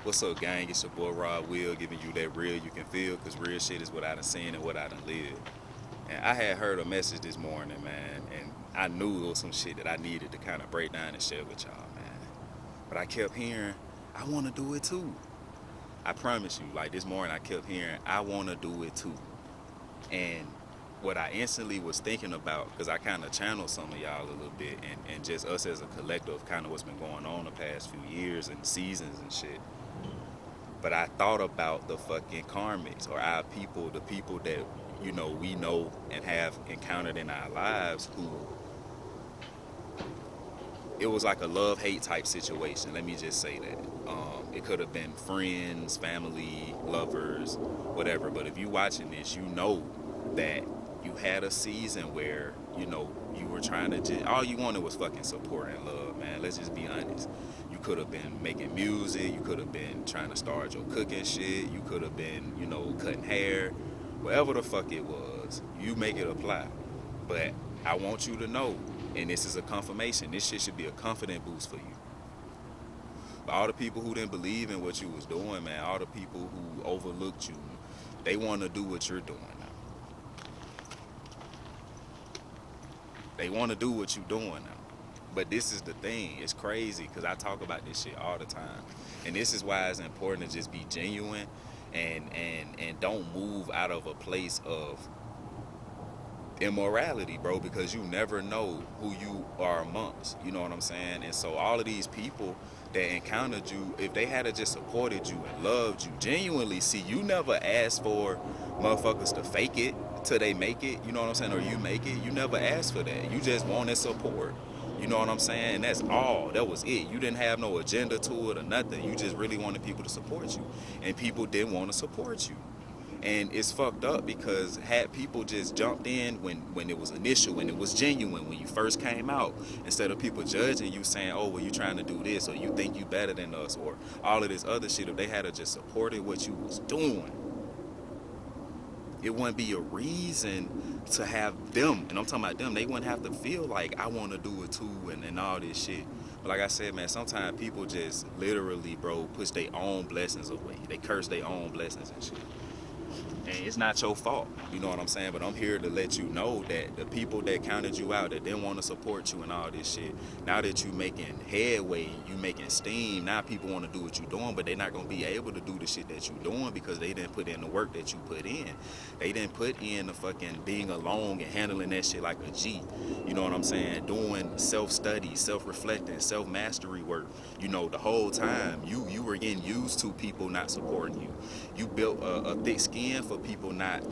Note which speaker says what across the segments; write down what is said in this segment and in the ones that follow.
Speaker 1: What's up, gang? It's your boy Rob Will giving you that real you can feel, because real shit is what I done seen and what I done lived. And I had heard a message this morning, man, and I knew it was some shit that I needed to kind of break down and share with y'all, man. But I kept hearing, I want to do it too. I promise you, like this morning, I kept hearing, I want to do it too. And what I instantly was thinking about, because I kind of channeled some of y'all a little bit, and just us as a collective, kind of what's been going on the past few years and seasons and shit. But I thought about the fucking karmics or our people, the people that, we know and have encountered in our lives who it was like a love hate type situation. Let me just say that. It could have been friends, family, lovers, whatever. But if you watching this, you know that you had a season where, you were trying to just, all you wanted was fucking support and love, man. Let's just be honest. You could have been making music. You could have been trying to start your cooking shit. You could have been, cutting hair. Whatever the fuck it was, you make it apply. But I want you to know, and this is a confirmation, this shit should be a confident boost for you. But all the people who didn't believe in what you was doing, man, all the people who overlooked you, they want to do what you're doing now. They want to do what you're doing now. But this is the thing. It's crazy because I talk about this shit all the time. And this is why it's important to just be genuine and don't move out of a place of immorality, bro, because you never know who you are amongst. You know what I'm saying? And so all of these people that encountered you, if they had just supported you and loved you genuinely, see, you never asked for motherfuckers to fake it till they make it. You know what I'm saying? Or you make it. You never asked for that. You just wanted support. You know what I'm saying? And that's all. That was it. You didn't have no agenda to it or nothing. You just really wanted people to support you. And people didn't want to support you. And it's fucked up because had people just jumped in when it was initial, when it was genuine, when you first came out, instead of people judging you saying, oh, well, you trying to do this, or you think you better than us, or all of this other shit, if they had to just supported what you was doing, it wouldn't be a reason to have them, and I'm talking about them, they wouldn't have to feel like I want to do it too and all this shit. But like I said, man, sometimes people just literally, bro, push their own blessings away. They curse their own blessings and shit. And it's not your fault, you know what I'm saying? But I'm here to let you know that the people that counted you out, that didn't want to support you and all this shit, now that you making headway, you making steam, now people want to do what you're doing, but they're not going to be able to do the shit that you're doing because they didn't put in the work that you put in. They didn't put in the fucking being alone and handling that shit like a G. You know what I'm saying? Doing self-study, self-reflecting, self-mastery work. The whole time you were getting used to people not supporting you. You built a thick skin for people not,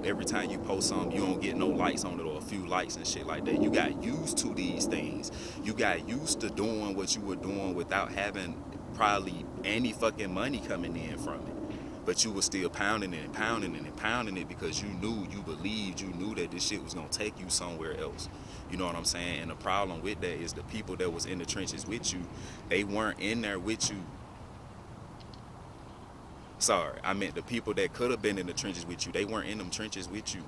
Speaker 1: every time you post something, you don't get no likes on it or a few likes and shit like that. You got used to these things. You got used to doing what you were doing without having probably any fucking money coming in from it. But you were still pounding it and pounding it and pounding it because you knew, you believed, you knew that this shit was gonna take you somewhere else. You know what I'm saying? And the problem with that is the people that was in the trenches with you, they weren't in there with you. Sorry, I meant the people that could have been in the trenches with you, they weren't in them trenches with you.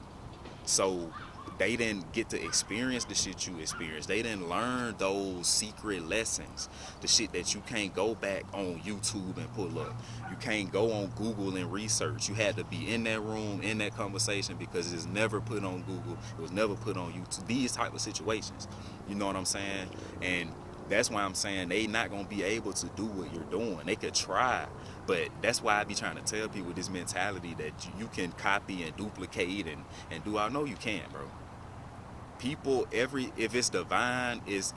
Speaker 1: So they didn't get to experience the shit you experienced. They didn't learn those secret lessons, the shit that you can't go back on YouTube and pull up. You can't go on Google and research. You had to be in that room, in that conversation, because it's never put on Google. It was never put on YouTube. These type of situations, you know what I'm saying? And that's why I'm saying they not gonna be able to do what you're doing. They could try, but that's why I be trying to tell people this mentality that you can copy and duplicate and do. I know you can, bro. People, if it's divine, is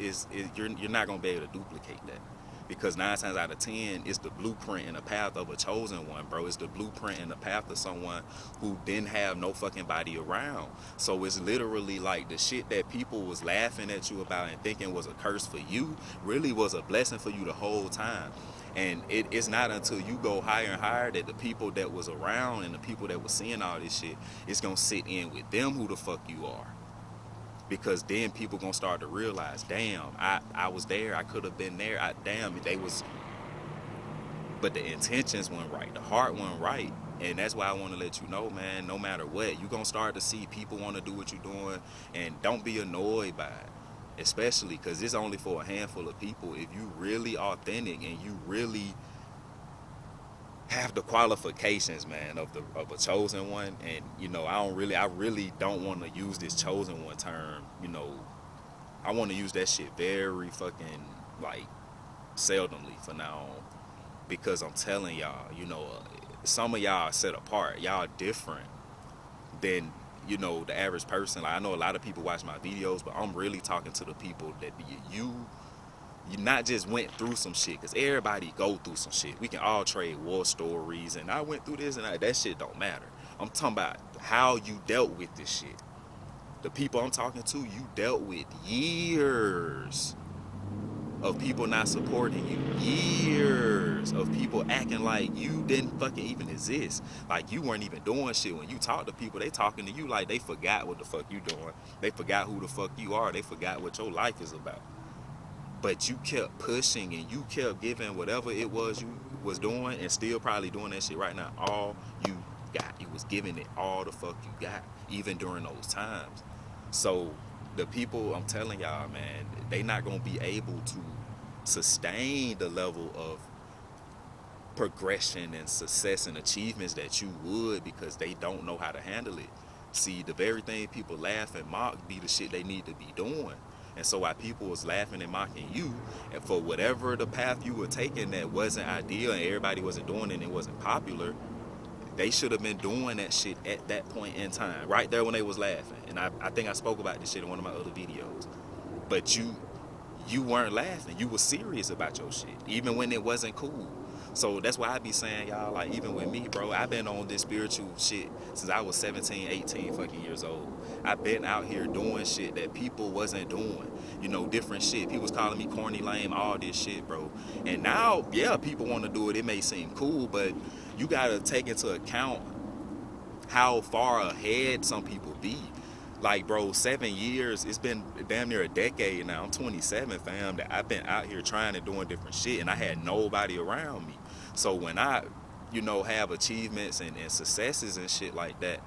Speaker 1: you're not gonna be able to duplicate that, because 9 times out of 10 it's the blueprint and the path of a chosen one, bro. It's the blueprint and the path of someone who didn't have no fucking body around. So it's literally like the shit that people was laughing at you about and thinking was a curse for you really was a blessing for you the whole time. And it's not until you go higher and higher that the people that was around and the people that was seeing all this shit, it's gonna sit in with them who the fuck you are. Because then people gonna start to realize, damn, I was there, I could have been there, damn, they was, but the intentions weren't right, the heart wasn't right. And that's why I want to let you know, man, no matter what, you gonna start to see people want to do what you're doing, and don't be annoyed by it. Especially because it's only for a handful of people. If you really authentic and you really have the qualifications, man, of a chosen one. And I really don't want to use this chosen one term. I want to use that shit very fucking like seldomly for now on, because I'm telling y'all, some of y'all are set apart. Y'all different than the average person. Like, I know a lot of people watch my videos, but I'm really talking to the people that you not just went through some shit, because everybody go through some shit. We can all trade war stories, and I went through this and that shit don't matter. I'm talking about how you dealt with this shit. The people I'm talking to, you dealt with years of people not supporting you, years of people acting like you didn't fucking even exist, like you weren't even doing shit. When you talk to people, they talking to you like they forgot what the fuck you doing, they forgot who the fuck you are, they forgot what your life is about. But you kept pushing and you kept giving whatever it was you was doing, and still probably doing that shit right now. All you got, you was giving it all the fuck you got, even during those times. So the people, I'm telling y'all, man, they not gonna be able to sustain the level of progression and success and achievements that you would, because they don't know how to handle it. See, the very thing people laugh and mock be the shit they need to be doing. And so while people was laughing and mocking you, and for whatever the path you were taking that wasn't ideal and everybody wasn't doing it and it wasn't popular, they should have been doing that shit at that point in time, right there when they was laughing. And I think I spoke about this shit in one of my other videos. But you weren't laughing. You were serious about your shit, even when it wasn't cool. So that's why I be saying, y'all, like, even with me, bro, I've been on this spiritual shit since I was 17, 18 fucking years old. I've been out here doing shit that people wasn't doing. Different shit. People was calling me corny, lame, all this shit, bro. And now, yeah, people want to do it. It may seem cool, but you got to take into account how far ahead some people be. Like, bro, 7 years, it's been damn near a decade now. I'm 27, fam, that I've been out here trying and doing different shit, and I had nobody around me. So when I, have achievements and successes and shit like that,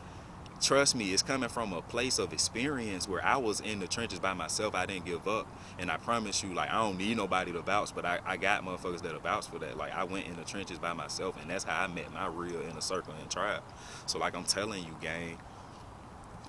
Speaker 1: trust me, it's coming from a place of experience where I was in the trenches by myself. I didn't give up. And I promise you, like, I don't need nobody to vouch, but I got motherfuckers that'll vouch for that. Like, I went in the trenches by myself, and that's how I met my real inner circle and tribe. So, like, I'm telling you, gang,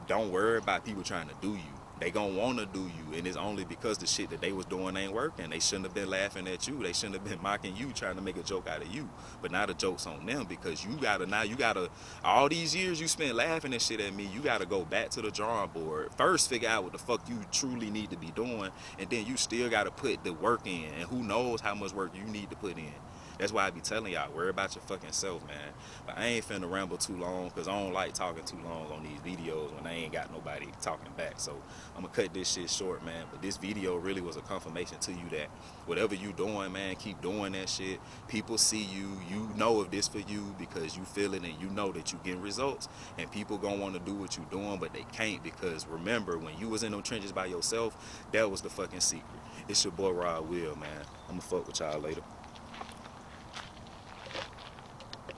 Speaker 1: don't worry about people trying to do you. They gonna want to do you, and it's only because the shit that they was doing ain't working. They shouldn't have been laughing at you. They shouldn't have been mocking you, trying to make a joke out of you. But now the joke's on them, because you gotta all these years you spent laughing and shit at me, you gotta go back to the drawing board. First figure out what the fuck you truly need to be doing, and then you still gotta put the work in, and who knows how much work you need to put in. That's why I be telling y'all, worry about your fucking self, man. But I ain't finna ramble too long, because I don't like talking too long on these videos when I ain't got nobody talking back. So I'm gonna cut this shit short, man. But this video really was a confirmation to you that whatever you doing, man, keep doing that shit. People see you. You know if this for you because you feel it, and you know that you getting results. And people gonna want to do what you doing, but they can't, because remember, when you was in them trenches by yourself, that was the fucking secret. It's your boy Rod Will, man. I'm gonna fuck with y'all later.